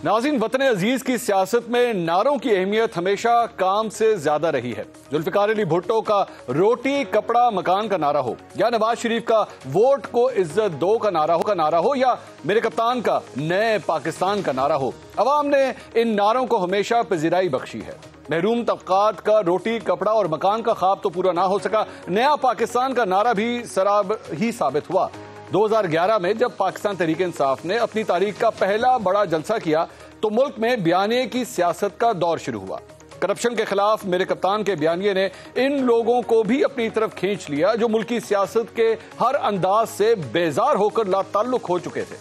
ناظرین، وطن عزیز کی سیاست میں نعروں کی اہمیت ہمیشہ کام سے زیادہ رہی ہے۔ ذوالفقار علی بھٹو کا روٹی کپڑا مکان کا نعرہ ہو، یا نواز شریف کا ووٹ کو عزت دو کا نعرہ ہو، یا میرے کپتان کا نئے پاکستان کا نعرہ ہو، عوام نے ان نعروں کو ہمیشہ پذیرائی بخشی ہے۔ محروم طبقات کا روٹی کپڑا اور مکان کا خواب تو پورا نہ ہو سکا، نیا پاکستان کا نعرہ بھی سراب ہی ثابت ہوا۔ 2011 میں جب پاکستان تحریک انصاف نے اپنی تاریخ کا پہلا بڑا جلسہ کیا تو ملک میں بیانیے کی سیاست کا دور شروع ہوا۔ کرپشن کے خلاف میرے کپتان کے بیانیے نے ان لوگوں کو بھی اپنی طرف کھینچ لیا جو ملکی سیاست کے ہر انداز سے بیزار ہو کر لا تعلق ہو چکے تھے۔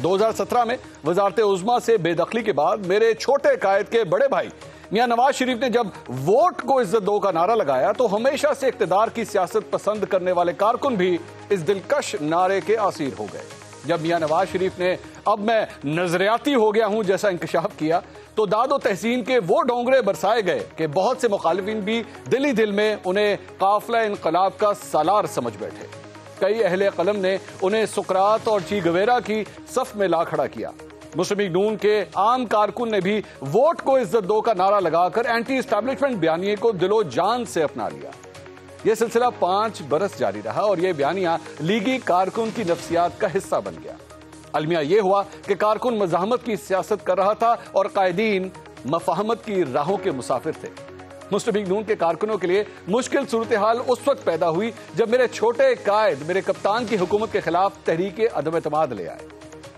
2017 میں وزارت عظمیٰ سے بے دخلی کے بعد میرے چھوٹے قائد کے بڑے بھائی میاں نواز شریف نے جب ووٹ کو عزت دو کا نعرہ لگایا تو ہمیشہ سے اقتدار کی سیاست پسند کرنے والے کارکن بھی اس دلکش نعرے کے اسیر ہو گئے۔ جب میاں نواز شریف نے اب میں نظریاتی ہو گیا ہوں جیسا انکشاف کیا تو داد و تحسین کے وہ ڈونگرے برسائے گئے کہ بہت سے مخالفین بھی دلی دل میں انہیں قافلہ انقلاب کا سالار سمجھ بیٹھے۔ کئی اہل قلم نے انہیں سقراط اور چی گویرا کی صف میں لا کھڑا کیا۔ مسلم لیگ نون کے عام کارکن نے بھی ووٹ کو عزت دو کا نعرہ لگا کر اینٹی اسٹیبلشمنٹ بیانیے کو دل و جان سے اپنا لیا۔ یہ سلسلہ 5 برس جاری رہا اور یہ بیانیہ لیگی کارکن کی نفسیات کا حصہ بن گیا۔ المیہ یہ ہوا کہ کارکن مزاحمت کی سیاست کر رہا تھا اور قائدین مفاہمت کی راہوں کے مسافر تھے۔ مسلم لیگ نون کے کارکنوں کے لیے مشکل صورتحال اس وقت پیدا ہوئی جب میرے چھوٹے قائد میرے کپتان کی حکومت کے خلاف تحریک عدم اعتماد لے آئے۔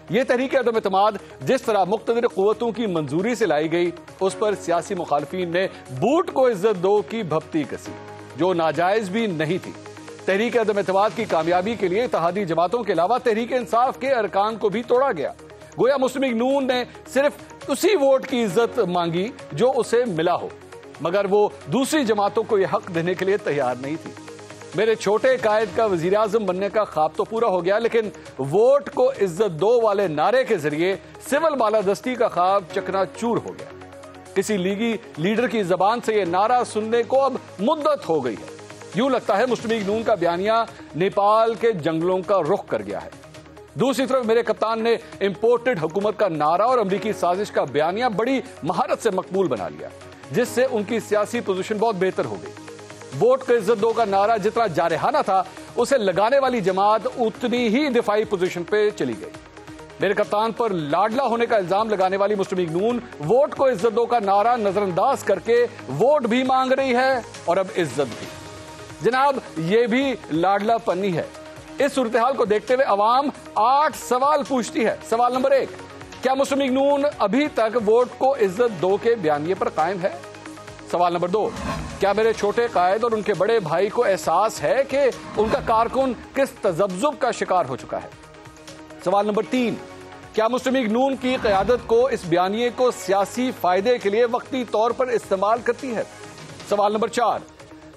یہ تحریک عدم اعتماد جس طرح مقتدر قوتوں کی منظوری سے لائی گئی اس پر سیاسی مخالفین نے بوٹ کو عزت دو کی بھپتی کسی، جو ناجائز بھی نہیں تھی۔ تحریک عدم اعتماد کی کامیابی کے لیے اتحادی جماعتوں کے علاوہ تحریک انصاف کے ارکان کو بھی توڑا گیا۔ گویا مسلم لیگ نون نے صرف اسی ووٹ کی عزت مانگی جو اسے ملا ہو، مگر وہ دوسری جماعتوں کو یہ حق دینے کے لیے تیار نہیں تھی۔ میرے چھوٹے قائد کا وزیر اعظم بننے کا خواب تو پورا ہو گیا، لیکن ووٹ کو عزت دو والے نعرے کے ذریعے سول بالادستی کا خواب چکنا چور ہو گیا۔ کسی لیگی لیڈر کی زبان سے یہ نعرہ سننے کو اب مدت ہو گئی ہے۔ یوں لگتا ہے مسلم لیگ نون کا بیانیہ نیپال کے جنگلوں کا رخ کر گیا ہے۔ دوسری طرف میرے کپتان نے امپورٹڈ حکومت کا نعرہ اور امریکی سازش کا بیانیہ بڑی مہارت سے مقبول بنا لیا، جس سے ان کی سیاسی پوزیشن بہت بہتر ہو گئی۔ ووٹ کو عزت دو کا نعرہ جتنا جارحانہ تھا اسے لگانے والی جماعت اتنی ہی دفاعی پوزیشن پہ چلی گئی۔ میرے کپتان پر لاڈلا ہونے کا الزام لگانے والی مسلم لیگ نون ووٹ کو عزت دو کا نعرہ نظر انداز کر کے ووٹ بھی مانگ رہی ہے اور اب عزت بھی۔ جناب، یہ بھی لاڈلا پنی ہے۔ اس صورتحال کو دیکھتے ہوئے عوام 8 سوال پوچھتی ہے۔ سوال نمبر 1، کیا مسلم لیگ نون ابھی تک ووٹ کو عزت دو کے بیانیے پر قائم ہے؟ سوال نمبر 2، کیا میرے چھوٹے قائد اور ان کے بڑے بھائی کو احساس ہے کہ ان کا کارکن کس تذبذب کا شکار ہو چکا ہے؟ سوال نمبر 3، کیا مسلم لیگ نون کی قیادت کو اس بیانیے کو سیاسی فائدے کے لیے وقتی طور پر استعمال کرتی ہے؟ سوال نمبر 4،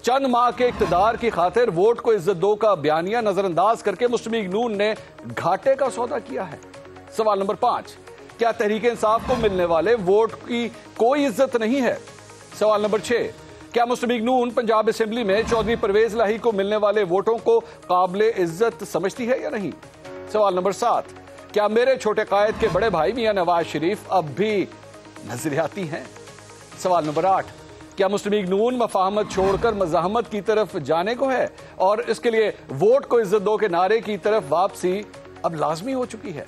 چند ماہ کے اقتدار کی خاطر ووٹ کو عزت دو کا بیانیہ نظر انداز کر کے مسلم لیگ نون نے گھاٹے کا سودا کیا ہے؟ سوال نمبر 5، کیا تحریک انصاف کو ملنے والے ووٹ کی کوئی عزت نہیں ہے؟ سوال نمبر 6، کیا مسلم لیگ نون پنجاب اسمبلی میں چودھری پرویز الہی کو ملنے والے ووٹوں کو قابل عزت سمجھتی ہے یا نہیں؟ سوال نمبر 7، کیا میرے چھوٹے قائد کے بڑے بھائی میاں نواز شریف اب بھی نظریاتی ہیں؟ سوال نمبر 8، کیا مسلم لیگ نون مفاہمت چھوڑ کر مزاحمت کی طرف جانے کو ہے اور اس کے لیے ووٹ کو عزت دو کے نعرے کی طرف واپسی اب لازمی ہو چکی ہے؟